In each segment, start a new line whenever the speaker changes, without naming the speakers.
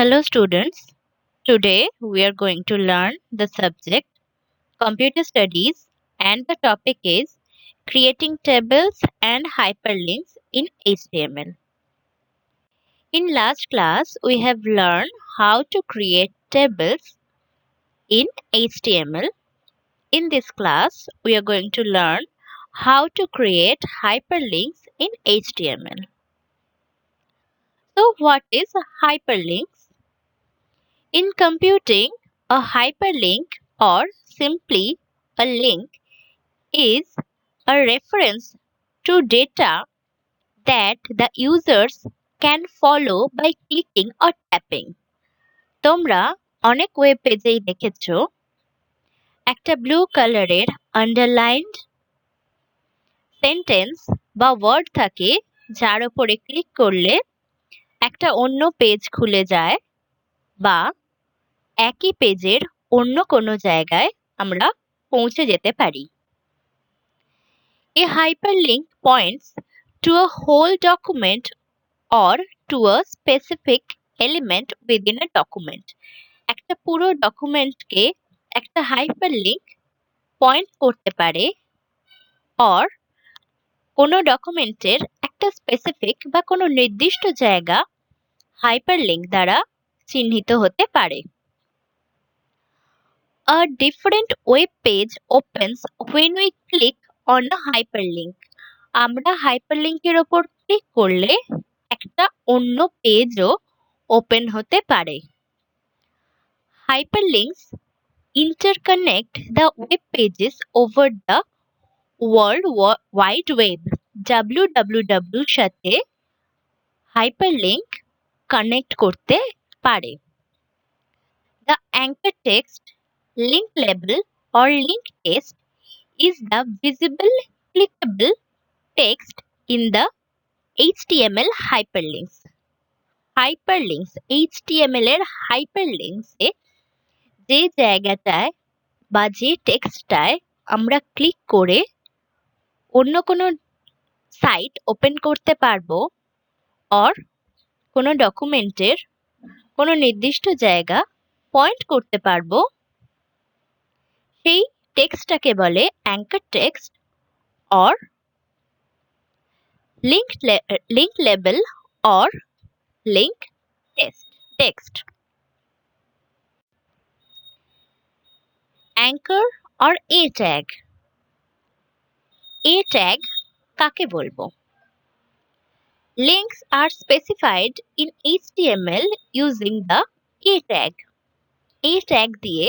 Hello students. Today we are going to learn the subject computer studies and the topic is creating tables and hyperlinks in HTML. In last class we have learned how to create tables in HTML. In this class we are going to learn how to create hyperlinks in HTML. So what is hyperlinks? In computing, a hyperlink or simply a link is a reference to data that the users can follow by clicking or tapping. তোমরা অনেক web পেজেই দেখেছো একটা blue কালারের underlined sentence বা word থাকে যার উপরে click করলে একটা অন্য পেজ খুলে যায় বা একই পেজের অন্য কোনো জায়গায় আমরা পৌঁছে যেতে পারি। A hyperlink points to a whole document or to a specific element within a document. একটা পুরো ডকুমেন্টকে একটা হাইপারলিংক পয়েন্ট করতে পারে or কোনো ডকুমেন্টের একটা স্পেসিফিক বা কোনো নির্দিষ্ট জায়গা হাইপারলিংক দ্বারা চিহ্নিত হতে পারে। A different web page opens when we click on a hyperlink. আমরা হাইপারলিংকের ওপর ক্লিক করলে একটা অন্য পেজও ওপেন হতে পারে। Hyperlinks interconnect the web pages over the World Wide Web. www সাথে হাইপারলিংক কানেক্ট করতে পারে। The anchor text, link label or link text is the visible clickable text in the HTML hyperlinks. Hyperlinks HTML এর hyperlinks এ যে জায়গাটায় বা যে টেক্সটটায় আমরা click করে অন্য কোনো সাইট ওপেন করতে পারবো or কোনো ডকুমেন্টের কোনো নির্দিষ্ট জায়গা পয়েন্ট করতে পারবো সেই টেক্সটটাকে বলে anchor text or link label or link text. Anchor or A tag. A tag কাকে বলবো? Links are specified in HTML using the A tag. A tag দিয়ে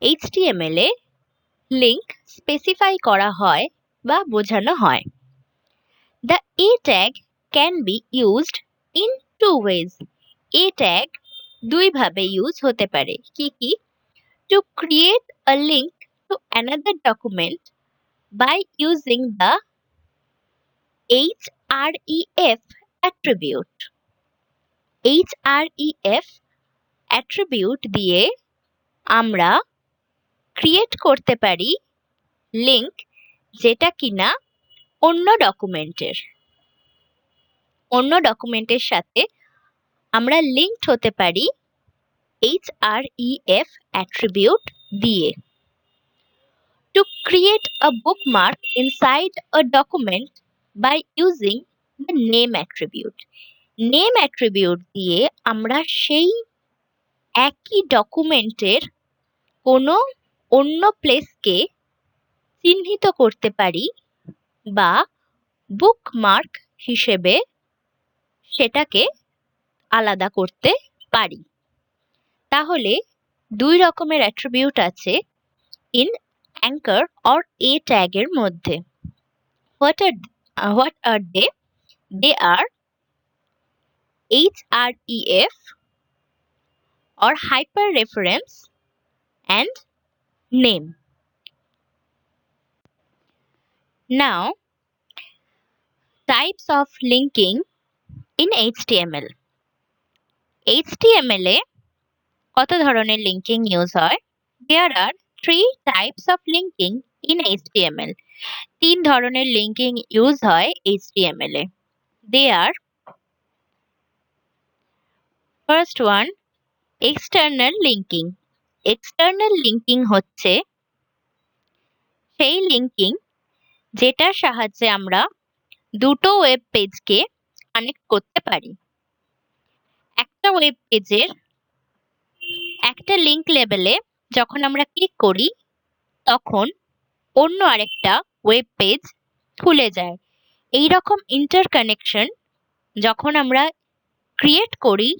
HTML এ লিংক স্পেসিফাই করা হয় বা বোঝানো হয়। The A tag can be used in two ways. A tag দুইভাবে use হতে পারে। কি কি? To create a link to another document by using the href attribute. href attribute দিয়ে আমরা ক্রিয়েট করতে পারি লিংক যেটা কিনা অন্য ডকুমেন্টের সাথে আমরা লিংকড হতে পারি href attribute দিয়ে। To create a bookmark inside a document by using the name attribute. Name attribute দিয়ে আমরা সেই একই ডকুমেন্টের কোনো অন্য প্লেসকে চিহ্নিত করতে পারি বা বুকমার্ক হিসেবে সেটাকে আলাদা করতে পারি। তাহলে দুই রকমের অ্যাট্রিবিউট আছে in anchor or A tag এর মধ্যে। What are they? They are href or hyperreference and name. Now, types of linking in HTML. HTML এ কত ধরনের লিংকিং ইউজ হয়? There are three types of linking in HTML. তিন ধরনের linking use হয় HTML A. They are First one, external linking. External linking হচ্ছে সেই linking যেটার সাহায্যে আমরা দুটো ওয়েব পেজকে কানেক্ট করতে পারি। একটা ওয়েব পেজের একটা লিংক লেবেলে যখন আমরা ক্লিক করি তখন অন্য আরেকটা ওয়েব পেজ খুলে যায়। এই রকম ইন্টারকানেকশন যখন আমরা ক্রিয়েট করি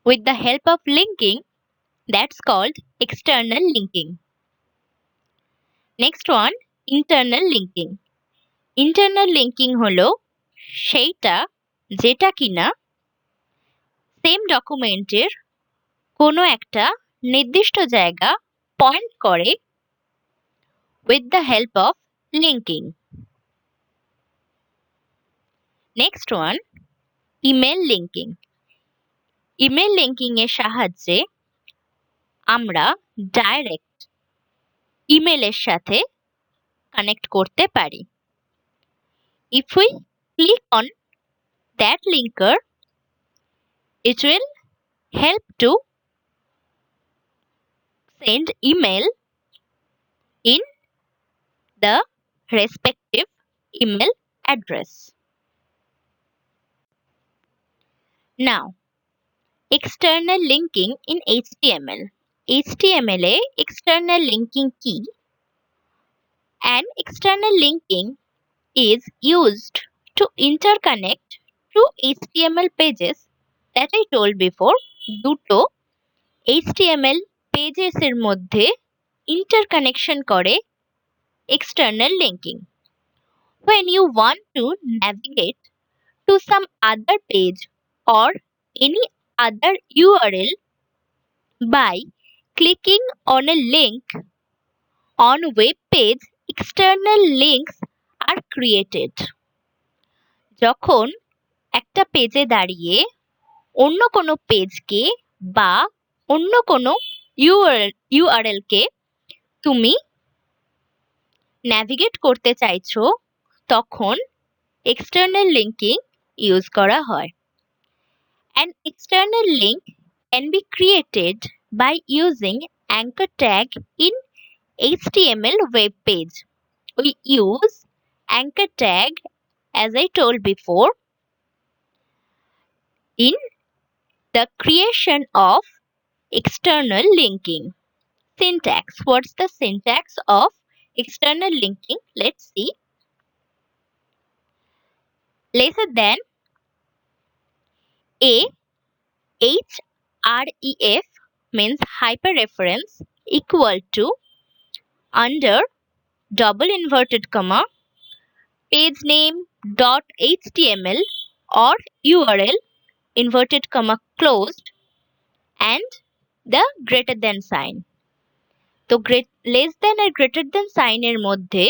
with the help of linking, that's called external linking. Next one, internal linking. Internal linking হলো সেইটা যেটা কিনা সেম ডকুমেন্টের কোনো একটা নির্দিষ্ট জায়গা পয়েন্ট করে with the help of linking. Next one, email linking. Email linking এর সাহায্যে আমরা ডাইরেক্ট ইমেলের সাথে কানেক্ট করতে পারি। If we click on that linker, it will help to send email in the respective email address. Now, external linking in HTML. HTML A external linking কি? An external linking is used to interconnect two HTML pages that I told before. দুটো HTML pages এর মধ্যে interconnection করে external linking. When you want to navigate to some other page or any other URL by clicking on a link on web page, external links are created. যখন একটা পেজে দাঁড়িয়ে অন্য কোনো পেজকে বা অন্য কোনো URL কে তুমি ন্যাভিগেট করতে চাইছো তখন external linking ইউজ করা হয়। An external link can be created by using anchor tag in HTML web page. We use anchor tag, as I told before, in the creation of external linking. Syntax. What's the syntax of external linking? Let's see. Lesser than a href means hyperreference equal to under double inverted comma page name dot html or URL inverted comma closed and the greater than sign. তো less than আর greater than sign এর মধ্যে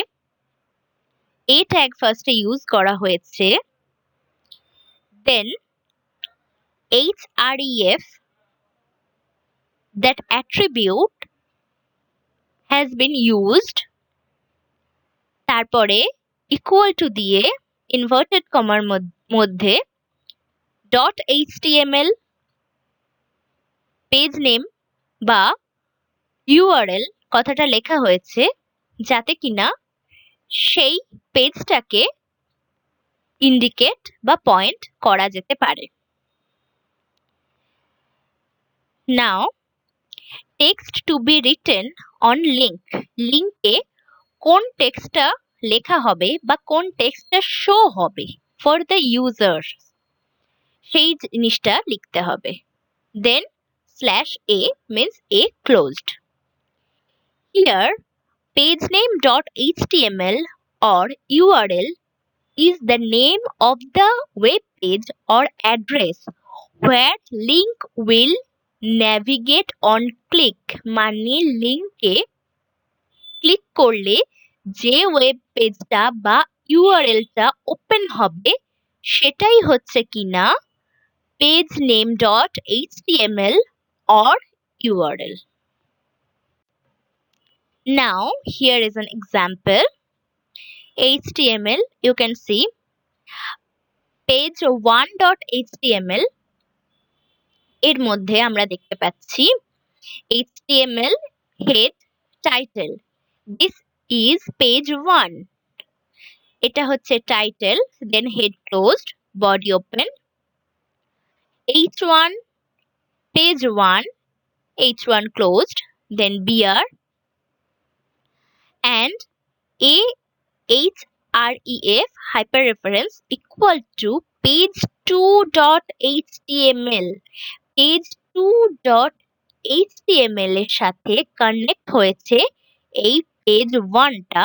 a tag first use করা হয়েছে, then href, that attribute has been used, তারপরে equal to দিয়ে inverted comma মধ্যে dot html page name বা URL কথাটা লেখা হয়েছে যাতে কিনা সেই পেজটাকে ইন্ডিকেট বা পয়েন্ট করা যেতে পারে। Now, text to be written on link. লিংকে কোন টেক্সটটা লেখা হবে বা কোন টেক্সটটা শো হবে for the user সেই জিনিসটা লিখতে হবে। Then /a means a closed. Here pagename.html or URL is the name of the web page or address where link will navigate on click, মানে লিংকে ক্লিক করলে যে ওয়েব পেজটা বা ইউআরএলটা ওপেন হবে সেটাই হচ্ছে কিনা pagename.html or URL. Now here is an example. HTML, you can see page1.html, এর মধ্যে আমরা দেখতে পাচ্ছি HTML head title. This is page 1. এটা হচ্ছে title, then head closed, body open, H1, page 1, H1 closed, then BR, and a href hyperreference equal to page2.html. page2.html এর সাথে connect হয়েছে এই পেজ 1 টা।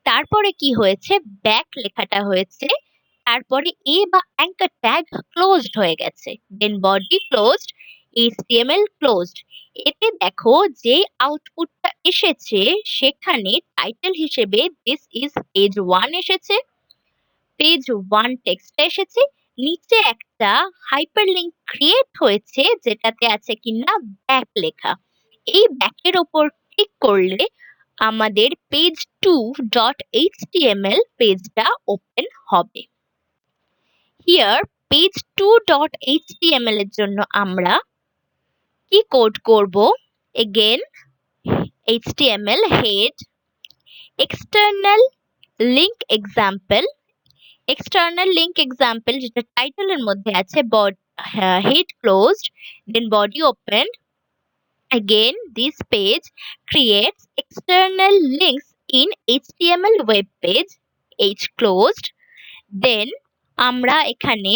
তারপরে কি হয়েছে, ব্যাক লেখাটা হয়েছে, তারপরে এ বা অ্যাঙ্কার ট্যাগ ক্লোজড হয়ে গেছে, দেন বডি ক্লোজড, HTML ক্লোজড। এতে দেখো যে আউটপুটটা এসেছে সেখানে টাইটেল হিসেবে দিস ইজ পেজ 1 এসেছে, পেজ 1 টেক্সটটা এসেছে, নিচে একটা হাইপারলিংক ক্রিয়েট হয়েছে যেটাতে আছে কিনা ব্যাক লেখা। এই ব্যাকের ওপর ক্লিক করলে আমাদের page2.html পেজটা ওপেন হবে। হিয়ার page2.html এর জন্য আমরা কি কোড করব? Again HTML head, external link example, যেটা টাইটেলের মধ্যে আছে, head closed, then body opened. Again, this page creates external links in HTML web page, H closed. Then আমরা এখানে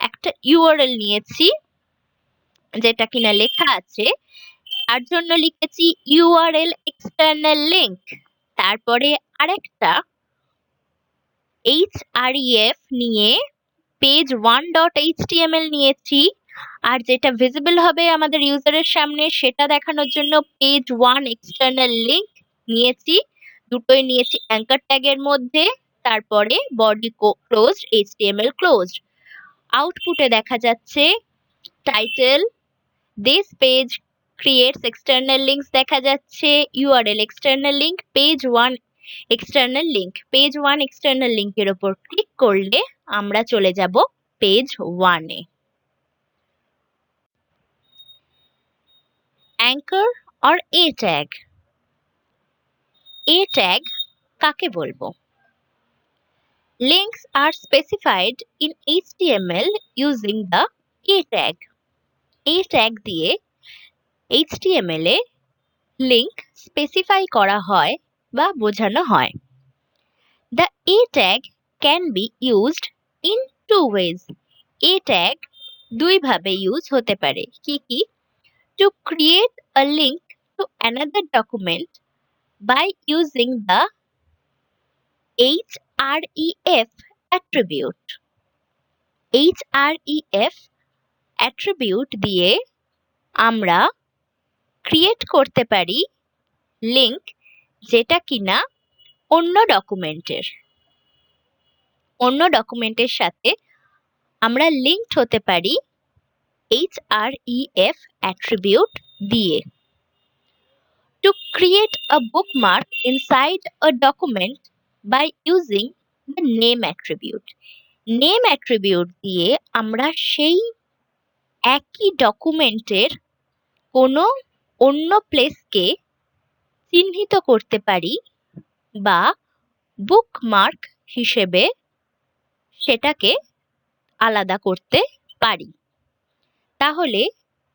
একটা URL নিয়েছি যেটা কিনা লেখা আছে, তার জন্য লিখেছি URL external link, তারপরে আরেকটা href নিয়ে page1.html নিয়েছি, আর যেটা ভিজিবল হবে আমাদের ইউজারের সামনে সেটা দেখানোর জন্য page1 external link নিয়েছি, দুটোই নিয়েছি অ্যাঙ্কার ট্যাগের মধ্যে, তারপরে বডি ক্লোজড, HTML ক্লোজড। আউটপুটে দেখা যাচ্ছে title, this page creates external links দেখা যাচ্ছে, URL external link, page1 external link, page1 external link এর উপর ক্লিক করলে আমরা চলে যাব page 1 A. Anchor or A tag. A tag কাকে বলবো? Links are specified in HTML using the A tag. A tag দিয়ে HTML এ লিংক স্পেসিফাই করা হয় বা বোঝানো হয়। The A tag can be used in two ways. A tag দুই ভাবে ইউজ হতে পারে। কি কি? To create a link to another document by using the href attribute. href attribute দিয়ে আমরা ক্রিয়েট করতে পারি লিংক যেটা কিনা অন্য ডকুমেন্টের সাথে আমরা লিঙ্কড হতে পারি href attribute দিয়ে। To create a bookmark inside a document by using the name attribute. Name attribute দিয়ে আমরা সেই একই ডকুমেন্টের কোনো অন্য প্লেসকে চিহ্নিত করতে পারি বা বুকমার্ক হিসেবে সেটাকে আলাদা করতে পারি। তাহলে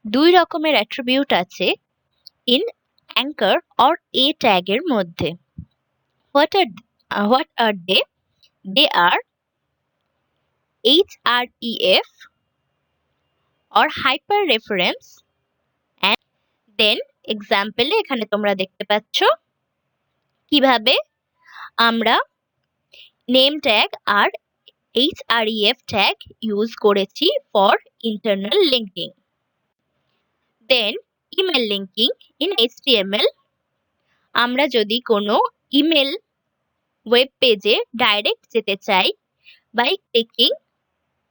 দুই রকমের অ্যাট্রিবিউট আছে in anchor or A tag এর মধ্যে। What are they? They are href or hyperreference, and then example এ এখানে তোমরা দেখতে পাচ্ছ কিভাবে আমরা নেম ট্যাগ আর href ট্যাগ ইউজ করেছি for internal linking. Then email linking in HTML, আমরা যদি কোনো ইমেল ওয়েব পেজে ডাইরেক্ট যেতে চাই by clicking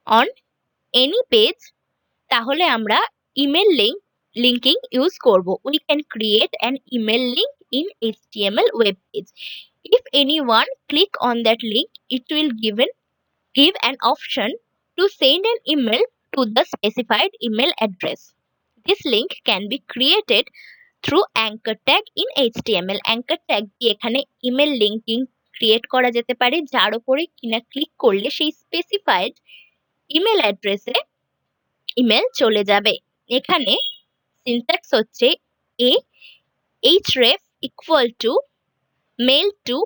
on any page, তাহলে আমরা ইমেল লিঙ্কিং ইউজ করব। We can create an email link in HTML web page. If anyone click on that link, it will give an option to send an email to the specified email address. This link can be created through anchor tag in HTML. Anchor tag দিয়ে এখানে email linking create করা যেতে পারে, যার উপরে কিনা click করলে সেই স্পেসিফাইড ইমেল অ্যাড্রেসে ইমেল চলে যাবে। এখানে সিনট্যাক্স হচ্ছে a href equal to mail to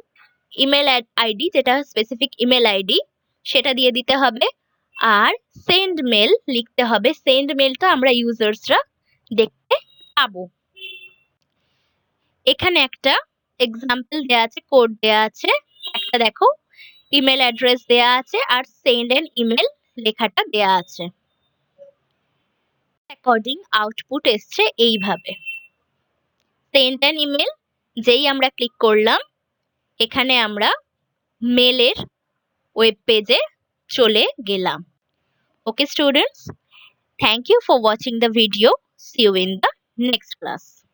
email ID, যেটা স্পেসিফিক ইমেল আইডি সেটা দিয়ে দিতে হবে, আর সেন্ড মেল লিখতে হবে। সেন্ড মেলটা আমরা ইউজার্সরা দেখতে পাবো। এখানে একটা এক্সাম্পল দেয়া আছে, কোড দেয়া আছে, একটা দেখো ইমেল অ্যাড্রেস দেয়া আছে আর সেন্ড এন ইমেল লেখাটা দেয়া আছে। অ্যাকর্ডিং আউটপুট এসছে এইভাবে। সেন্ড এন ইমেল যেই আমরা ক্লিক করলাম, এখানে আমরা মেলের ওয়েব পেজে চলে গেলাম। Okay students, thank you for watching the video. See you in the next class.